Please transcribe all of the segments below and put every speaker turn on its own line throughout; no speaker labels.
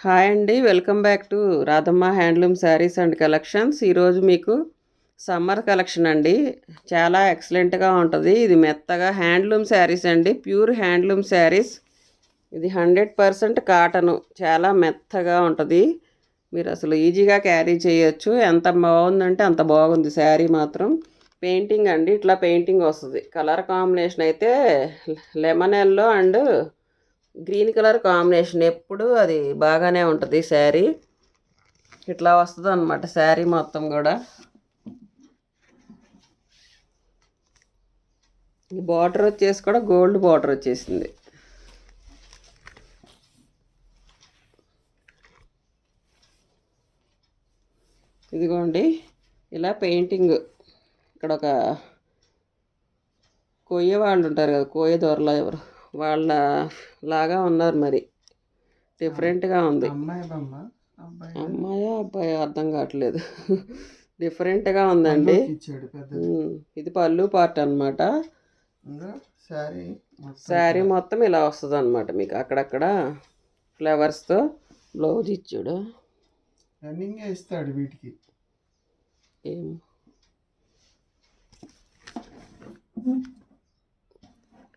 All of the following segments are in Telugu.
హాయ్ అండి, welcome back to Radhamma handloom saris and collections. ఈరోజు మీకు సమ్మర్ కలెక్షన్ అండి. చాలా ఎక్సలెంట్గా ఉంటుంది. ఇది మెత్తగా హ్యాండ్లూమ్ శారీస్ అండి, ప్యూర్ హ్యాండ్లూమ్ శారీస్. ఇది 100% కాటను, చాలా మెత్తగా ఉంటుంది. మీరు అసలు ఈజీగా క్యారీ చేయొచ్చు. ఎంత బాగుందంటే అంత బాగుంది శారీ మాత్రం. పెయింటింగ్ అండి, ఇట్లా పెయింటింగ్ వస్తుంది. కలర్ కాంబినేషన్ అయితే lemon yellow and green colour combination, ఎప్పుడు అది బాగానే ఉంటుంది శారీ. ఇట్లా వస్తుంది అనమాట శారీ మొత్తం కూడా. ఈ బార్డర్ వచ్చేసి కూడా గోల్డ్ బార్డర్ వచ్చేసింది. ఇదిగోండి ఇలా పెయింటింగ్. ఇక్కడ ఒక కొయ్య వాళ్ళు ఉంటారు కదా, కోయ దొరలో ఎవరు వాళ్ళ లాగా ఉన్నారు. మరి డిఫరెంట్గా ఉంది. అమ్మాయా అబ్బాయి అర్థం కావట్లేదు. డిఫరెంట్గా ఉందండి. ఇది పళ్ళు పార్ట్ అనమాట. శారీ మొత్తం ఇలా వస్తుంది అనమాట మీకు. అక్కడక్కడ ఫ్లవర్స్తో బ్లౌజ్ ఇచ్చాడు.
రన్నింగ్ ఇస్తాడు వీటికి.
ఏం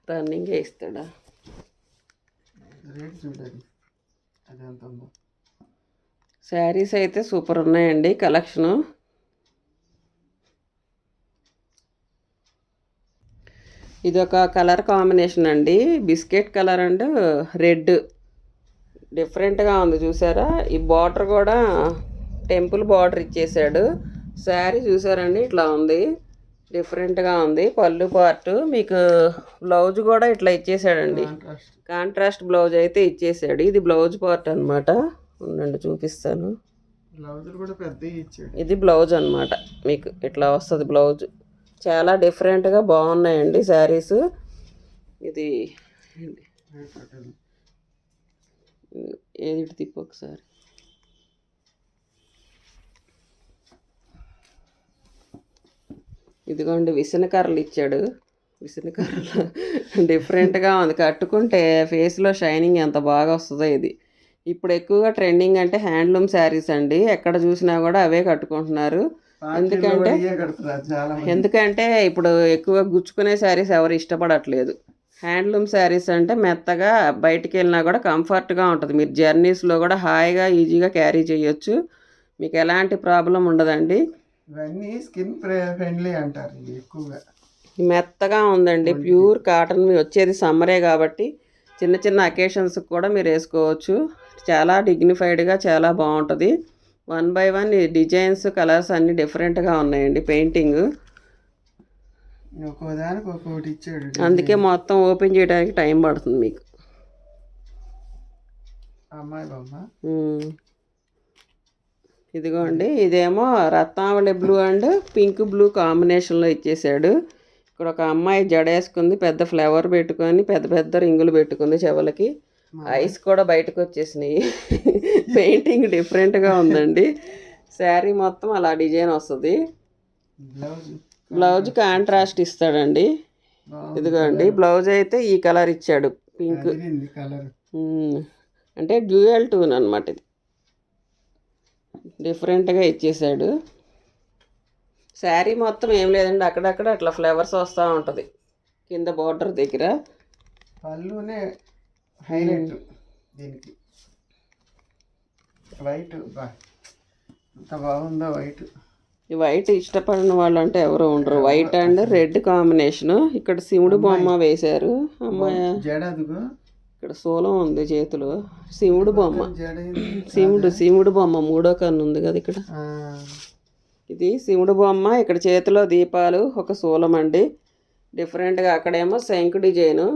రన్నింగ్ ఇస్తాడా?
రేట్ చూడండి అది ఎంత ఉందో.
శారీస్ అయితే సూపర్ ఉన్నాయండి కలెక్షను. ఇది ఒక కలర్ కాంబినేషన్ అండి, బిస్కెట్ కలర్ అండ్ రెడ్. డిఫరెంట్గా ఉంది చూసారా. ఈ బార్డర్ కూడా టెంపుల్ బార్డర్ ఇచ్చేసాడు. శారీ చూసారండి ఇట్లా ఉంది, డిఫరెంట్గా ఉంది. పళ్ళు పార్ట్ మీకు బ్లౌజ్ కూడా ఇట్లా ఇచ్చేసాడండి. కాంట్రాస్ట్ బ్లౌజ్ అయితే ఇచ్చేసాడు. ఇది బ్లౌజ్ పార్ట్ అనమాట. ఉండండి చూపిస్తాను. ఇది బ్లౌజ్ అనమాట మీకు. ఇట్లా వస్తుంది బ్లౌజ్. చాలా డిఫరెంట్గా బాగున్నాయండి శారీస్. ఇది ఏది తిప్పు ఒకసారి. ఇదిగోండి విసనకర్రలు ఇచ్చాడు. విసనకర్రలు డిఫరెంట్గా ఉంది. కట్టుకుంటే ఫేస్లో షైనింగ్ ఎంత బాగా వస్తుందో. ఇది ఇప్పుడు ఎక్కువగా ట్రెండింగ్ అంటే హ్యాండ్లూమ్ శారీస్ అండి. ఎక్కడ చూసినా కూడా అవే కట్టుకుంటున్నారు. ఎందుకంటే ఇప్పుడు ఎక్కువ గుచ్చుకునే శారీస్ ఎవరు ఇష్టపడట్లేదు. హ్యాండ్లూమ్ శారీస్ అంటే మెత్తగా బయటికి వెళ్ళినా కూడా కంఫర్ట్గా ఉంటుంది. మీరు జర్నీస్లో కూడా హాయిగా ఈజీగా క్యారీ చేయొచ్చు. మీకు ఎలాంటి ప్రాబ్లం ఉండదండి.
ఇవన్నీ స్కిన్ ఫ్రెండ్లీ అంటారు ఎక్కువగా.
మెత్తగా ఉందండి, ప్యూర్ కాటన్. వచ్చేది సమ్మరే కాబట్టి చిన్న చిన్న అకేషన్స్కి కూడా మీరు వేసుకోవచ్చు. చాలా డిగ్నిఫైడ్గా చాలా బాగుంటుంది. 1 by 1 డిజైన్స్ కలర్స్ అన్నీ డిఫరెంట్గా ఉన్నాయండి. పెయింటింగ్
ఒక్కోదానికి ఒక్కొక్కటి ఇచ్చాడు,
అందుకే మొత్తం ఓపెన్ చేయడానికి టైం పడుతుంది మీకు.
అమ్మాయి బొమ్మ.
ఇదిగోండి ఇదేమో రత్నావళి బ్లూ అండ్ పింక్ బ్లూ కాంబినేషన్లో ఇచ్చేసాడు. ఇక్కడ ఒక అమ్మాయి జడేసుకుంది, పెద్ద ఫ్లవర్ పెట్టుకొని పెద్ద పెద్ద రింగులు పెట్టుకుంది చెవులకి. ఐస్ కూడా బయటకు వచ్చేసినాయి. పెయింటింగ్ డిఫరెంట్గా ఉందండి. శారీ మొత్తం అలా డిజైన్ వస్తుంది. బ్లౌజ్ కాంట్రాస్ట్ ఇస్తాడండి. ఇదిగోండి బ్లౌజ్ అయితే ఈ కలర్ ఇచ్చాడు, పింక్. అంటే డ్యూయల్ టూన్ అనమాట. ఇది డిఫరెంట్గా ఇచ్చేసాడు. శారీ మొత్తం ఏం లేదండి, అక్కడక్కడ అట్లా ఫ్లవర్స్ వస్తూ ఉంటుంది కింద బార్డర్ దగ్గర.
పళ్ళునే హైలైట్ దీనికి. వైట్ ఎంత బాగుందో వైట్.
ఈ వైట్ ఇష్టపడిన వాళ్ళు అంటే ఎవరు ఉండరు. White and red combination. ఇక్కడ శివుడు బొమ్మ వేశారు. అమ్మాయి
జడదుగో,
ఇక్కడ సోలం ఉంది చేతిలో. శివుడు బొమ్మ, శివుడు బొమ్మ 3వ కన్ను ఉంది కదా ఇక్కడ. ఇది శివుడు బొమ్మ. ఇక్కడ చేతిలో దీపాలు, ఒక సోలం అండి. డిఫరెంట్గా అక్కడేమో శంకు డిజైను.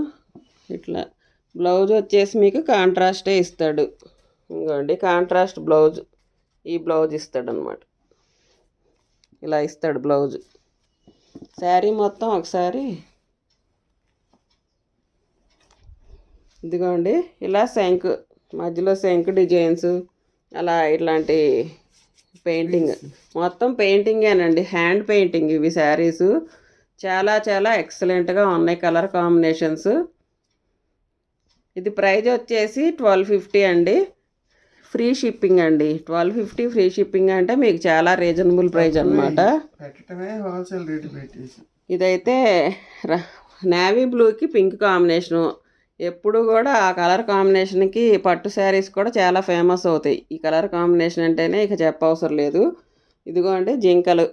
ఇట్లా బ్లౌజ్ వచ్చేసి మీకు కాంట్రాస్టే ఇస్తాడు. ఇంకోండి కాంట్రాస్ట్ బ్లౌజ్. ఈ బ్లౌజ్ ఇస్తాడు అనమాట. ఇలా ఇస్తాడు బ్లౌజ్. శారీ మొత్తం ఒకసారి ఇదిగోండి ఇలా శంకు, మధ్యలో శంకు డిజైన్స్, అలా ఇట్లాంటి పెయింటింగ్. మొత్తం పెయింటింగేనండి, హ్యాండ్ పెయింటింగ్ ఇవి శారీసు. చాలా చాలా ఎక్సలెంట్గా ఉన్నాయి కలర్ కాంబినేషన్స్. ఇది ప్రైజ్ వచ్చేసి 1250 అండి. ఫ్రీ షిప్పింగ్ అండి. 1250 ఫ్రీ షిప్పింగ్ అంటే మీకు చాలా రీజనబుల్ ప్రైస్ అనమాట.
పెట్టడమే హోల్సేల్ రేటు పెట్టేసి.
ఇదైతే నేవీ బ్లూకి పింక్ కాంబినేషను. ఎప్పుడు కూడా ఆ కలర్ కాంబినేషన్కి పట్టు శారీస్ కూడా చాలా ఫేమస్ అవుతాయి. ఈ కలర్ కాంబినేషన్ అంటేనే ఇక చెప్పవసరం లేదు. ఇదిగో అండి జింకలు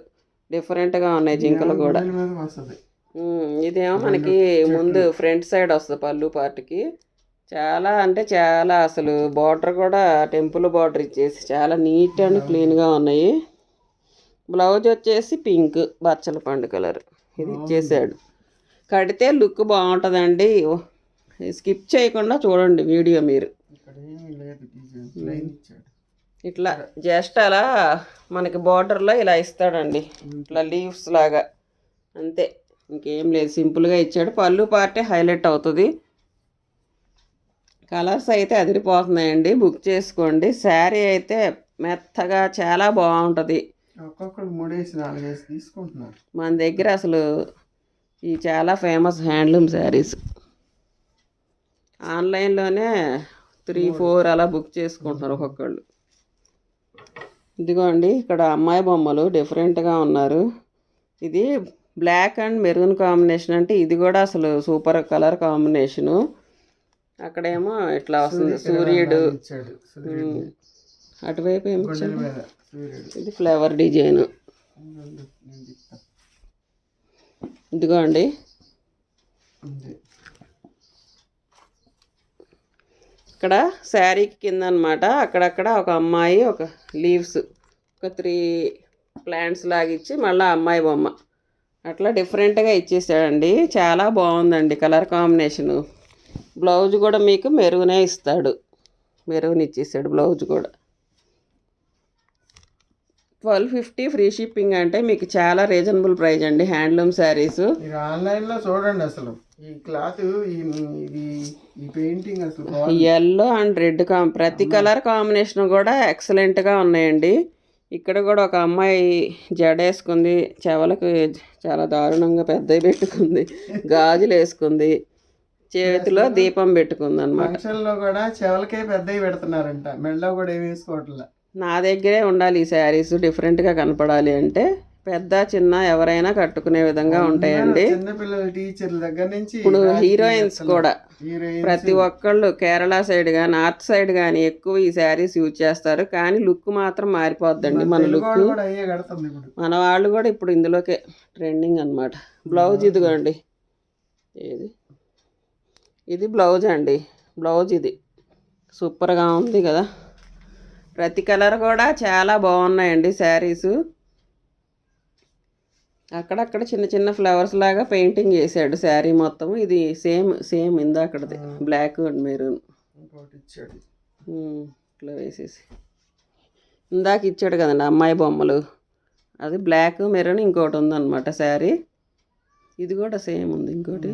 డిఫరెంట్గా ఉన్నాయి జింకలు కూడా.
వస్తుంది.
ఇదేమో మనకి ముందు ఫ్రంట్ సైడ్ వస్తుంది పళ్ళు పార్ట్కి. చాలా అంటే చాలా అసలు బార్డర్ కూడా టెంపుల్ బార్డర్ ఇచ్చేసి చాలా నీట్ అండ్ క్లీన్గా ఉన్నాయి. బ్లౌజ్ వచ్చేసి పింక్ బచ్చల పండు కలర్ ఇది ఇచ్చేసాడు. కడితే లుక్ బాగుంటుందండి. స్కిప్ చేయకుండా చూడండి వీడియో మీరు. ఇట్లా జస్ట్ అలా మనకి బార్డర్లో ఇలా ఇస్తాడండి, ఇట్లా లీవ్స్ లాగా, అంతే, ఇంకేం లేదు, సింపుల్గా ఇచ్చాడు. పళ్ళు పార్టే హైలైట్ అవుతుంది. కలర్స్ అయితే అదిరిపోతున్నాయండి, బుక్ చేసుకోండి. శారీ అయితే మెత్తగా చాలా బాగుంటుంది.
ఒక్కొక్కరు 3-4 తీసుకుంటున్నారు
మన దగ్గర. అసలు ఈ చాలా ఫేమస్ హ్యాండ్లూమ్ శారీస్. ఆన్లైన్లోనే 3-4 అలా బుక్ చేసుకుంటున్నారు ఒక్కొక్కళ్ళు. ఇదిగోండి ఇక్కడ అమ్మాయి బొమ్మలు డిఫరెంట్గా ఉన్నారు. ఇది బ్లాక్ అండ్ మెరూన్ కాంబినేషన్, అంటే ఇది కూడా అసలు సూపర్ కలర్ కాంబినేషను. అక్కడేమో ఇట్లా వస్తుంది సూర్యుడు, అటువైపు ఏమో ఇది ఫ్లవర్ డిజైన్. ఇదిగో అండి ఇక్కడ శారీకి కింద అనమాట, అక్కడక్కడ ఒక అమ్మాయి, ఒక లీవ్స్, ఒక 3 ప్లాంట్స్ లాగా ఇచ్చి మళ్ళీ అమ్మాయి బొమ్మ అట్లా డిఫరెంట్గా ఇచ్చేసాడండి. చాలా బాగుందండి కలర్ కాంబినేషను. బ్లౌజ్ కూడా మీకు మెరూనే ఇస్తాడు, మెరూన్ ఇచ్చేసాడు బ్లౌజ్ కూడా. 1250 ఫ్రీ షిప్పింగ్ అంటే మీకు చాలా రీజనబుల్ ప్రైస్ అండి హ్యాండ్లూమ్ శారీస్.
మీరు ఆన్లైన్లో చూడండి. అసలు ఈ క్లాత్, ఈ పెయింటింగ్ అసలు
ఎల్లో అండ్ రెడ్ ప్రతి కలర్ కాంబినేషన్ కూడా ఎక్సలెంట్గా ఉన్నాయండి. ఇక్కడ కూడా ఒక అమ్మాయి జడేసుకుంది, చెవలకు చాలా దారుణంగా పెద్దవి పెట్టుకుంది, గాజులు వేసుకుంది, చేతిలో దీపం పెట్టుకుంది అనమాట.
ఫంక్షన్లో కూడా చెవలకే పెద్దవి పెడుతున్నారంట, మెడలో కూడా ఏమి వేసుకోవట్లే.
నా దగ్గరే ఉండాలి ఈ శారీస్, డిఫరెంట్గా కనపడాలి అంటే. పెద్ద చిన్న ఎవరైనా కట్టుకునే విధంగా ఉంటాయండి.
చిన్నపిల్లల టీచర్ల దగ్గర నుంచి
ఇప్పుడు హీరోయిన్స్ కూడా ప్రతి ఒక్కళ్ళు కేరళ సైడ్ కానీ నార్త్ సైడ్ కానీ ఎక్కువ ఈ శారీస్ యూజ్ చేస్తారు. కానీ లుక్ మాత్రం మారిపోద్దండి. మన లుక్ మన వాళ్ళు కూడా ఇప్పుడు ఇందులోకే ట్రెండింగ్ అనమాట. బ్లౌజ్ ఇదిగోండి, ఇది బ్లౌజ్ అండి. బ్లౌజ్ ఇది సూపర్గా ఉంది కదా. ప్రతి కలర్ కూడా చాలా బాగున్నాయండి శారీసు. అక్కడక్కడ చిన్న చిన్న ఫ్లవర్స్ లాగా పెయింటింగ్ చేశాడు శారీ మొత్తం. ఇది సేమ్ ఇందాకడది బ్లాక్ అండ్ మెరూన్ ఇట్లా వేసేసి ఇందాక ఇచ్చాడు కదండి అమ్మాయి బొమ్మలు, అది బ్లాక్ మెరూన్ ఇంకోటి ఉందన్నమాట శారీ. ఇది కూడా సేమ్ ఉంది ఇంకోటి.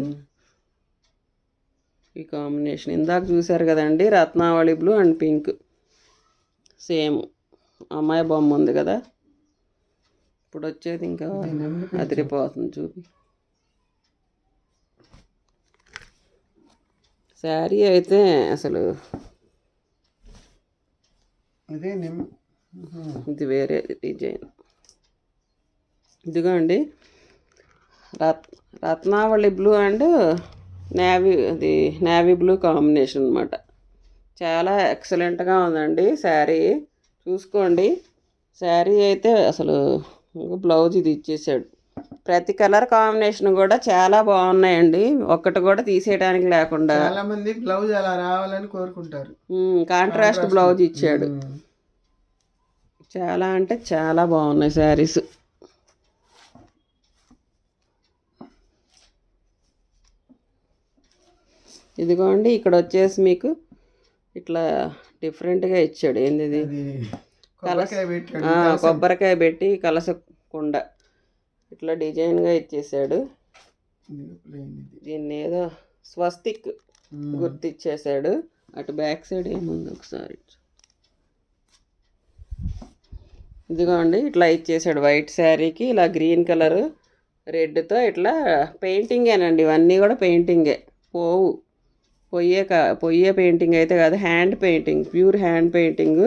ఈ కాంబినేషన్ ఇందాక చూశారు కదండి, రత్నావళి బ్లూ అండ్ పింక్, సేమ్ అమ్మాయి బొమ్మ ఉంది కదా. ఇప్పుడు వచ్చేది ఇంకా అదిరిపోతుంది చూపి. శారీ అయితే అసలు ఇది వేరే డిజైన్. ఇదిగో అండి Ratnavali blue and navy blue combination అనమాట. చాలా ఎక్సలెంట్గా ఉందండి శారీ, చూసుకోండి. శారీ అయితే అసలు బ్లౌజ్ ఇది ఇచ్చేసాడు. ప్రతి కలర్ కాంబినేషన్ కూడా చాలా బాగున్నాయండి, ఒక్కటి కూడా తీసేయడానికి లేకుండా.
చాలా మంది బ్లౌజ్ అలా రావాలని కోరుకుంటారు.
కాంట్రాస్ట్ బ్లౌజ్ ఇచ్చాడు. చాలా అంటే చాలా బాగున్నాయి శారీస్. ఇదిగోండి ఇక్కడ వచ్చేసి మీకు ఇట్లా డిఫరెంట్గా ఇచ్చాడు. ఏంది ఇది, కొబ్బరికాయ పెట్టి కలసకుండా ఇట్లా డిజైన్గా ఇచ్చేసాడు. దీన్ని ఏదో స్వస్తిక్ గుర్తిచ్చేసాడు. అటు బ్యాక్ సైడ్ ఏముంది ఒకసారి, ఇదిగోండి ఇట్లా ఇచ్చేసాడు. వైట్ శారీకి ఇలా గ్రీన్ కలరు రెడ్తో ఇట్లా పెయింటింగేనండి, ఇవన్నీ కూడా పెయింటింగే, పోవు పొయ్యే పెయింటింగ్ అయితే కాదు, hand painting, pure hand painting.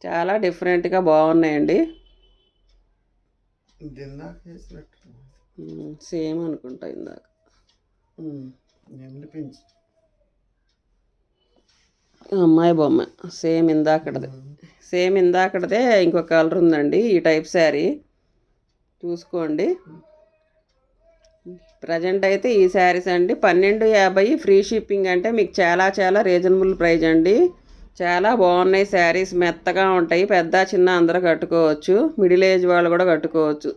చాలా డిఫరెంట్గా బాగున్నాయండి.
ఇది ఇందాక వేసినట్టు
సేమ్ అనుకుంటా ఇందాక.
నెమలి పింఛ
అమ్మాయి బొమ్మ సేమ్ ఇందాకటిదే ఇంకో కలర్ ఉందండి. ఈ టైప్ శారీ చూసుకోండి. ప్రజెంట్ అయితే ఈ శారీస్ అండి 1250 ఫ్రీ షిప్పింగ్. అంటే మీకు చాలా చాలా రీజనబుల్ ప్రైజ్ అండి. చాలా బాగున్నాయి శారీస్, మెత్తగా ఉంటాయి. పెద్ద చిన్న అందరూ కట్టుకోవచ్చు, మిడిల్ ఏజ్ వాళ్ళు కూడా కట్టుకోవచ్చు.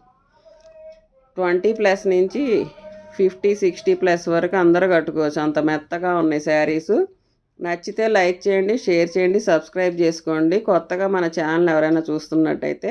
20+ నుంచి 50-60+ వరకు అందరూ కట్టుకోవచ్చు, అంత మెత్తగా ఉన్నాయి శారీస్. నచ్చితే లైక్ చేయండి, షేర్ చేయండి, సబ్స్క్రైబ్ చేసుకోండి. కొత్తగా మన ఛానల్ ఎవరైనా చూస్తున్నట్టయితే